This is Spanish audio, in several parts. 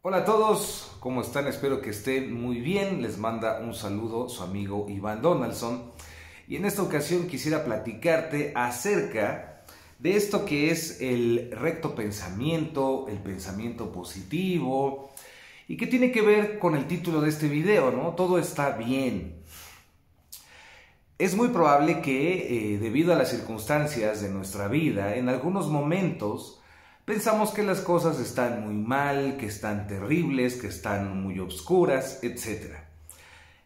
Hola a todos, ¿cómo están? Espero que estén muy bien. Les manda un saludo su amigo Iván Donaldson. Y en esta ocasión quisiera platicarte acerca de esto que es el recto pensamiento, el pensamiento positivo, y que tiene que ver con el título de este video, ¿no? Todo está bien. Es muy probable que debido a las circunstancias de nuestra vida, en algunos momentos pensamos que las cosas están muy mal, que están terribles, que están muy oscuras, etc.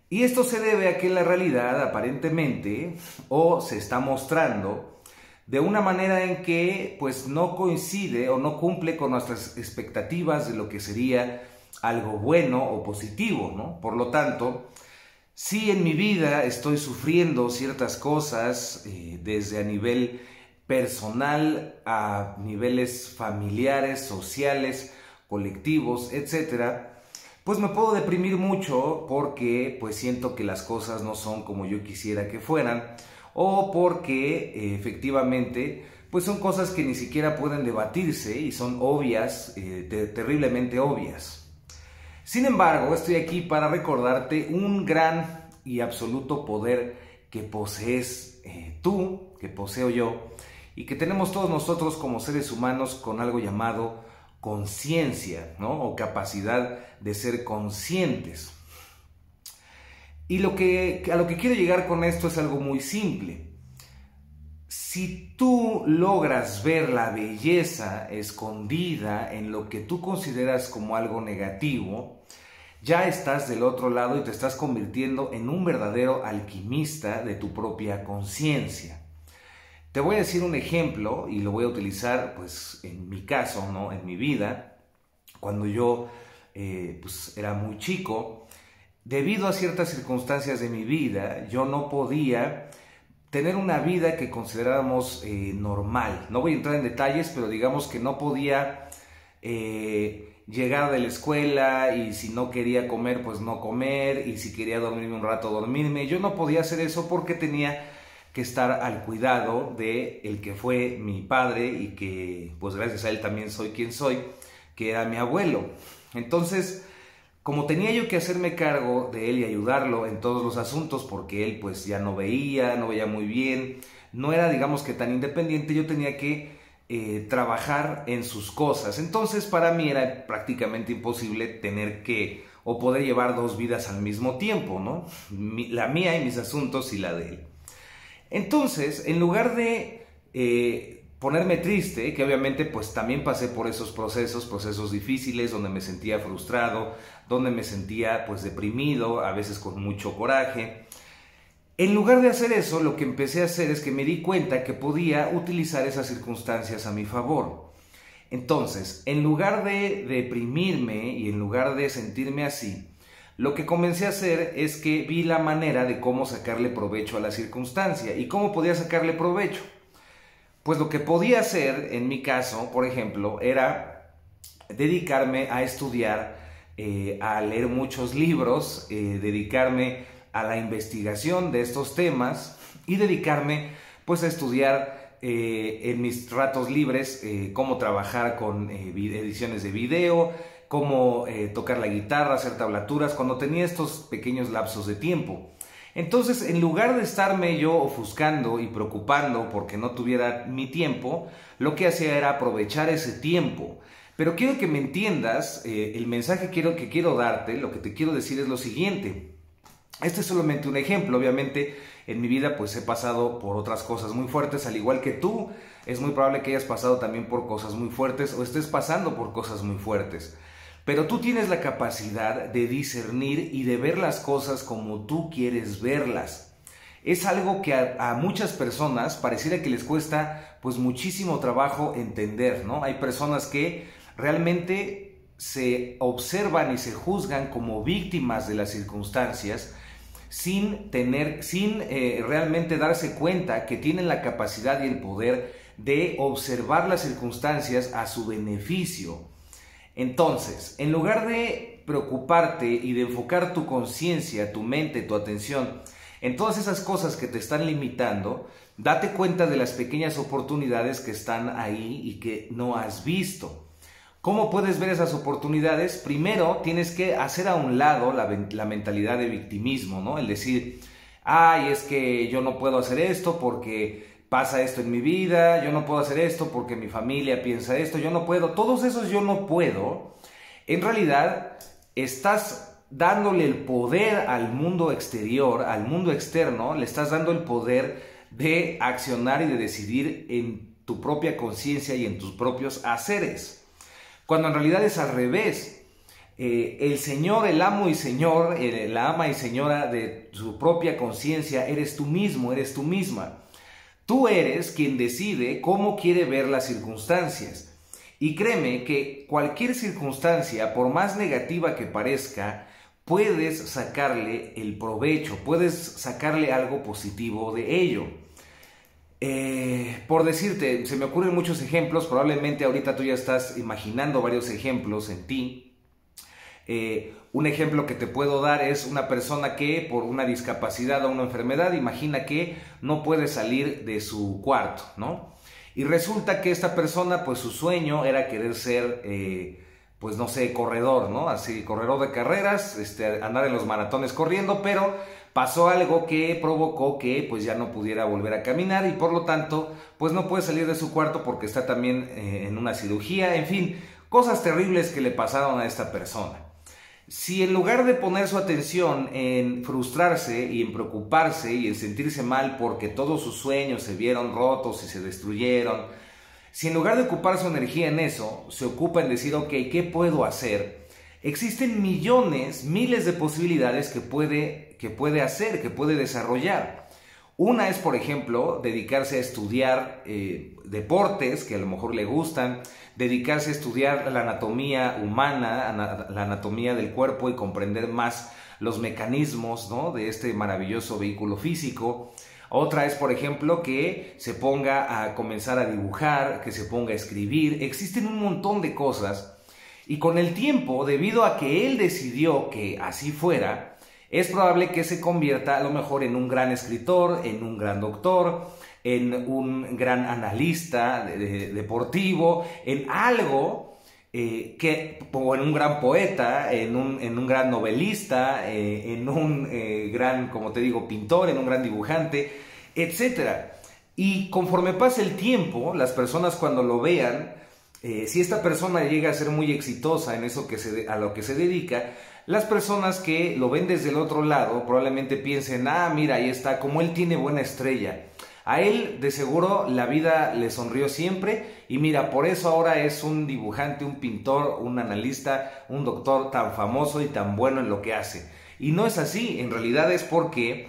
Y esto se debe a que la realidad aparentemente o se está mostrando de una manera en que pues no coincide o no cumple con nuestras expectativas de lo que sería algo bueno o positivo, ¿no? Por lo tanto, si en mi vida estoy sufriendo ciertas cosas desde a nivel personal a niveles familiares, sociales, colectivos, etcétera, pues me puedo deprimir mucho porque pues siento que las cosas no son como yo quisiera que fueran o porque efectivamente pues son cosas que ni siquiera pueden debatirse y son obvias, terriblemente obvias. Sin embargo, estoy aquí para recordarte un gran y absoluto poder que posees tú, que poseo yo, y que tenemos todos nosotros como seres humanos con algo llamado conciencia, ¿no? O capacidad de ser conscientes. Y a lo que quiero llegar con esto es algo muy simple. Si tú logras ver la belleza escondida en lo que tú consideras como algo negativo, ya estás del otro lado y te estás convirtiendo en un verdadero alquimista de tu propia conciencia. Te voy a decir un ejemplo y lo voy a utilizar pues en mi caso, ¿no? En mi vida, cuando yo pues era muy chico, debido a ciertas circunstancias de mi vida, yo no podía tener una vida que consideráramos normal. No voy a entrar en detalles, pero digamos que no podía llegar de la escuela y si no quería comer, pues no comer, y si quería dormirme un rato, dormirme. Yo no podía hacer eso porque tenía que estar al cuidado de el que fue mi padre y que pues gracias a él también soy quien soy, que era mi abuelo. Entonces, como tenía yo que hacerme cargo de él y ayudarlo en todos los asuntos, porque él pues ya no veía muy bien, no era digamos que tan independiente, yo tenía que trabajar en sus cosas. Entonces para mí era prácticamente imposible tener que o poder llevar dos vidas al mismo tiempo, ¿no? La mía y mis asuntos y la de él. Entonces, en lugar de ponerme triste, que obviamente pues también pasé por esos procesos difíciles donde me sentía frustrado, donde me sentía pues deprimido, a veces con mucho coraje. En lugar de hacer eso, lo que empecé a hacer es que me di cuenta que podía utilizar esas circunstancias a mi favor. Entonces, en lugar de deprimirme y en lugar de sentirme así, lo que comencé a hacer es que vi la manera de cómo sacarle provecho a la circunstancia. ¿Y cómo podía sacarle provecho? Pues lo que podía hacer, en mi caso, por ejemplo, era dedicarme a estudiar, a leer muchos libros, dedicarme a la investigación de estos temas y dedicarme pues a estudiar en mis ratos libres cómo trabajar con ediciones de video, cómo tocar la guitarra, hacer tablaturas, cuando tenía estos pequeños lapsos de tiempo. Entonces, en lugar de estarme yo ofuscando y preocupando porque no tuviera mi tiempo, lo que hacía era aprovechar ese tiempo. Pero quiero que me entiendas, el mensaje que quiero darte, lo que te quiero decir es lo siguiente. Este es solamente un ejemplo, obviamente en mi vida pues he pasado por otras cosas muy fuertes, al igual que tú, es muy probable que hayas pasado también por cosas muy fuertes o estés pasando por cosas muy fuertes. Pero tú tienes la capacidad de discernir y de ver las cosas como tú quieres verlas. Es algo que a muchas personas pareciera que les cuesta pues muchísimo trabajo entender, ¿no? Hay personas que realmente se observan y se juzgan como víctimas de las circunstancias sin realmente darse cuenta que tienen la capacidad y el poder de observar las circunstancias a su beneficio. Entonces, en lugar de preocuparte y de enfocar tu conciencia, tu mente, tu atención en todas esas cosas que te están limitando, date cuenta de las pequeñas oportunidades que están ahí y que no has visto. ¿Cómo puedes ver esas oportunidades? Primero, tienes que hacer a un lado la mentalidad de victimismo, ¿no? El decir, ay, es que yo no puedo hacer esto porque pasa esto en mi vida, yo no puedo hacer esto porque mi familia piensa esto, yo no puedo. Todos esos yo no puedo, en realidad estás dándole el poder al mundo exterior, al mundo externo, le estás dando el poder de accionar y de decidir en tu propia conciencia y en tus propios haceres. Cuando en realidad es al revés. El Señor, el amo y Señor, la ama y señora de su propia conciencia, eres tú mismo, eres tú misma. Tú eres quien decide cómo quiere ver las circunstancias. Y créeme que cualquier circunstancia, por más negativa que parezca, puedes sacarle el provecho, puedes sacarle algo positivo de ello. Por decirte, se me ocurren muchos ejemplos, probablemente ahorita tú ya estás imaginando varios ejemplos en ti. Un ejemplo que te puedo dar es una persona que por una discapacidad o una enfermedad, imagina que no puede salir de su cuarto, ¿no? Y resulta que esta persona, pues su sueño era querer ser, pues no sé, corredor, ¿no? Así, corredor de carreras, andar en los maratones corriendo, pero pasó algo que provocó que pues ya no pudiera volver a caminar y por lo tanto pues no puede salir de su cuarto porque está también en una cirugía, en fin, cosas terribles que le pasaron a esta persona. Si en lugar de poner su atención en frustrarse y en preocuparse y en sentirse mal porque todos sus sueños se vieron rotos y se destruyeron, si en lugar de ocupar su energía en eso, se ocupa en decir, ok, ¿qué puedo hacer? Existen millones, miles de posibilidades que puede hacer, que puede desarrollar. Una es, por ejemplo, dedicarse a estudiar deportes que a lo mejor le gustan, dedicarse a estudiar la anatomía humana, la anatomía del cuerpo y comprender más los mecanismos, ¿no?, de este maravilloso vehículo físico. Otra es, por ejemplo, que se ponga a comenzar a dibujar, que se ponga a escribir. Existen un montón de cosas y con el tiempo, debido a que él decidió que así fuera, es probable que se convierta a lo mejor en un gran escritor, en un gran doctor, en un gran analista deportivo, en algo o en un gran poeta, en un gran novelista, en un gran, como te digo, pintor, en un gran dibujante, etc. Y conforme pase el tiempo, las personas cuando lo vean, si esta persona llega a ser muy exitosa en eso a lo que se dedica, las personas que lo ven desde el otro lado probablemente piensen, ah, mira, ahí está, como él tiene buena estrella. A él de seguro la vida le sonrió siempre y mira, por eso ahora es un dibujante, un pintor, un analista, un doctor tan famoso y tan bueno en lo que hace. Y no es así, en realidad es porque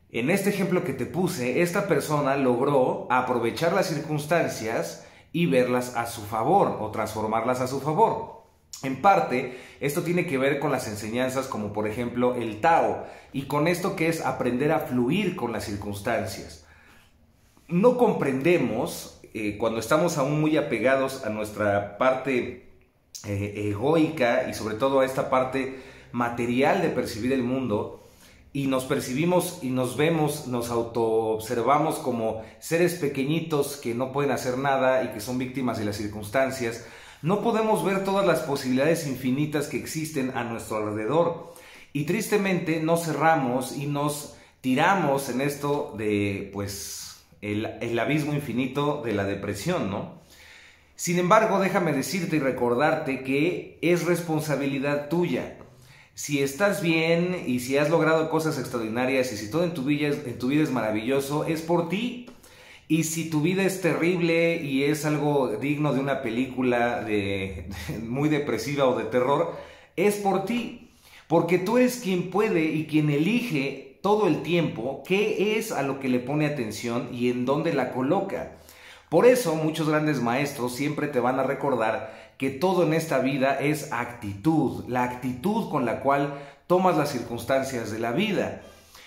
en este ejemplo que te puse, esta persona logró aprovechar las circunstancias y verlas a su favor o transformarlas a su favor. En parte, esto tiene que ver con las enseñanzas como por ejemplo el Tao y con esto que es aprender a fluir con las circunstancias. No comprendemos cuando estamos aún muy apegados a nuestra parte egoica y sobre todo a esta parte material de percibir el mundo y nos percibimos y nos vemos, nos autoobservamos como seres pequeñitos que no pueden hacer nada y que son víctimas de las circunstancias. No podemos ver todas las posibilidades infinitas que existen a nuestro alrededor y tristemente nos cerramos y nos tiramos en esto de pues el abismo infinito de la depresión, ¿no? Sin embargo, déjame decirte y recordarte que es responsabilidad tuya. Si estás bien y si has logrado cosas extraordinarias y si todo en tu vida es maravilloso, es por ti. Y si tu vida es terrible y es algo digno de una película muy depresiva o de terror, es por ti. Porque tú eres quien puede y quien elige todo el tiempo qué es a lo que le pone atención y en dónde la coloca. Por eso muchos grandes maestros siempre te van a recordar que todo en esta vida es actitud, la actitud con la cual tomas las circunstancias de la vida.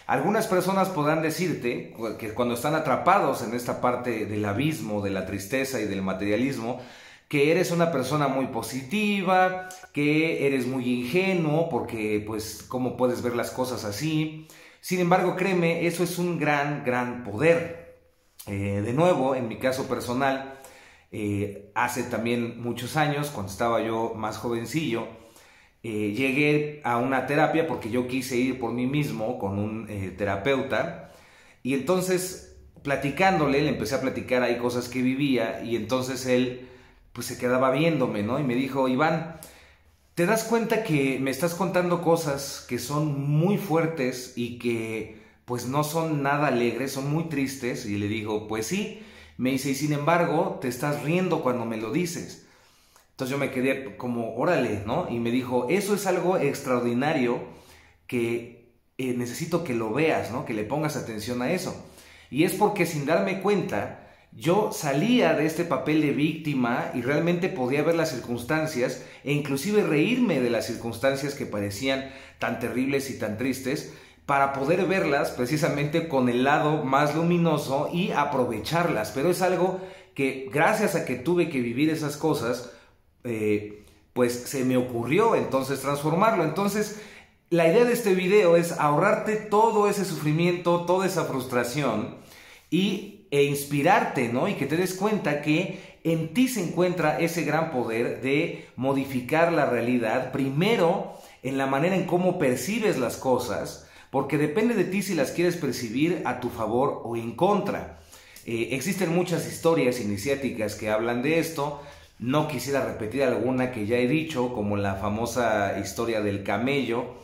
Algunas personas podrán decirte que cuando están atrapados en esta parte del abismo, de la tristeza y del materialismo, que eres una persona muy positiva, que eres muy ingenuo, porque pues cómo puedes ver las cosas así. Sin embargo, créeme, eso es un gran poder. De nuevo, en mi caso personal, Hace también muchos años, cuando estaba yo más jovencillo, llegué a una terapia porque yo quise ir por mí mismo con un terapeuta, y entonces platicándole, le empecé a platicar ahí cosas que vivía, y entonces él pues se quedaba viéndome, ¿no? Y me dijo: Iván, ¿te das cuenta que me estás contando cosas que son muy fuertes y que pues no son nada alegres, son muy tristes? Y le digo: pues sí. Me dice: y sin embargo te estás riendo cuando me lo dices. Entonces yo me quedé como, órale, ¿no? Y me dijo: eso es algo extraordinario que necesito que lo veas, ¿no? Que le pongas atención a eso. Y es porque, sin darme cuenta, yo salía de este papel de víctima y realmente podía ver las circunstancias e inclusive reírme de las circunstancias que parecían tan terribles y tan tristes, para poder verlas precisamente con el lado más luminoso y aprovecharlas. Pero es algo que, gracias a que tuve que vivir esas cosas, pues se me ocurrió entonces transformarlo. Entonces, la idea de este video es ahorrarte todo ese sufrimiento, toda esa frustración e inspirarte, ¿no? Y que te des cuenta que en ti se encuentra ese gran poder de modificar la realidad, primero en la manera en cómo percibes las cosas, porque depende de ti si las quieres percibir a tu favor o en contra. Existen muchas historias iniciáticas que hablan de esto. No quisiera repetir alguna que ya he dicho, como la famosa historia del camello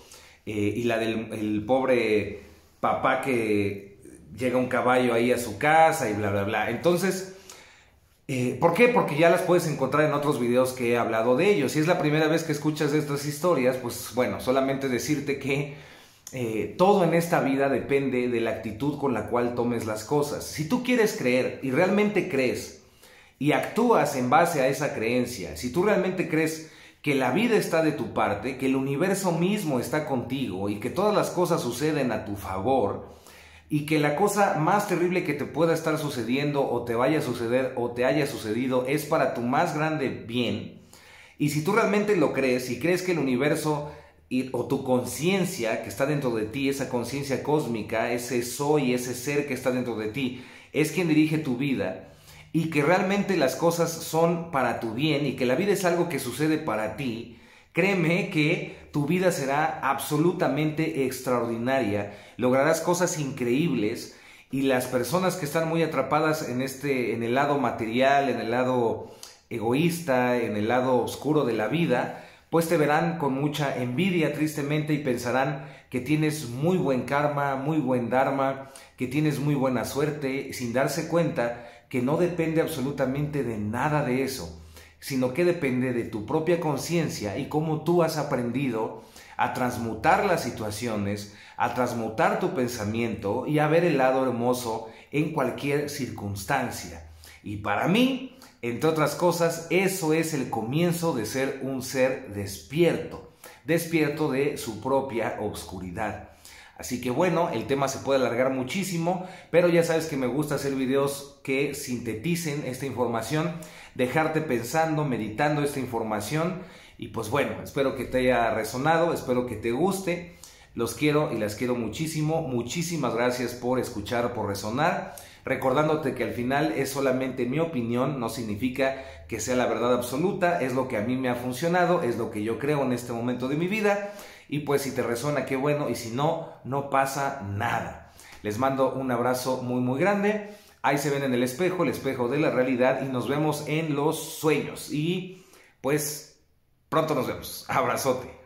y la del pobre papá que llega un caballo ahí a su casa y bla, bla, bla. Entonces, ¿por qué? Porque ya las puedes encontrar en otros videos que he hablado de ellos. Si es la primera vez que escuchas de estas historias, pues bueno, solamente decirte que todo en esta vida depende de la actitud con la cual tomes las cosas. Si tú quieres creer y realmente crees y actúas en base a esa creencia, si tú realmente crees que la vida está de tu parte, que el universo mismo está contigo y que todas las cosas suceden a tu favor, y que la cosa más terrible que te pueda estar sucediendo o te vaya a suceder o te haya sucedido es para tu más grande bien, y si tú realmente lo crees y crees que el universo o tu conciencia que está dentro de ti, esa conciencia cósmica, ese soy, ese ser que está dentro de ti, es quien dirige tu vida, y que realmente las cosas son para tu bien y que la vida es algo que sucede para ti, créeme que tu vida será absolutamente extraordinaria, lograrás cosas increíbles, y las personas que están muy atrapadas en el lado material, en el lado egoísta, en el lado oscuro de la vida, pues te verán con mucha envidia, tristemente, y pensarán que tienes muy buen karma, muy buen dharma, que tienes muy buena suerte, sin darse cuenta que no depende absolutamente de nada de eso, sino que depende de tu propia conciencia y cómo tú has aprendido a transmutar las situaciones, a transmutar tu pensamiento y a ver el lado hermoso en cualquier circunstancia. Y para mí, entre otras cosas, eso es el comienzo de ser un ser despierto, despierto de su propia oscuridad. Así que bueno, el tema se puede alargar muchísimo, pero ya sabes que me gusta hacer videos que sinteticen esta información, dejarte pensando, meditando esta información, y pues bueno, espero que te haya resonado, espero que te guste. Los quiero y las quiero muchísimo. Muchísimas gracias por escuchar, por resonar. Recordándote que al final es solamente mi opinión, no significa que sea la verdad absoluta, es lo que a mí me ha funcionado, es lo que yo creo en este momento de mi vida, y pues si te resuena, qué bueno, y si no, no pasa nada. Les mando un abrazo muy muy grande. Ahí se ven en el espejo de la realidad, y nos vemos en los sueños. Y pues pronto nos vemos. Abrazote.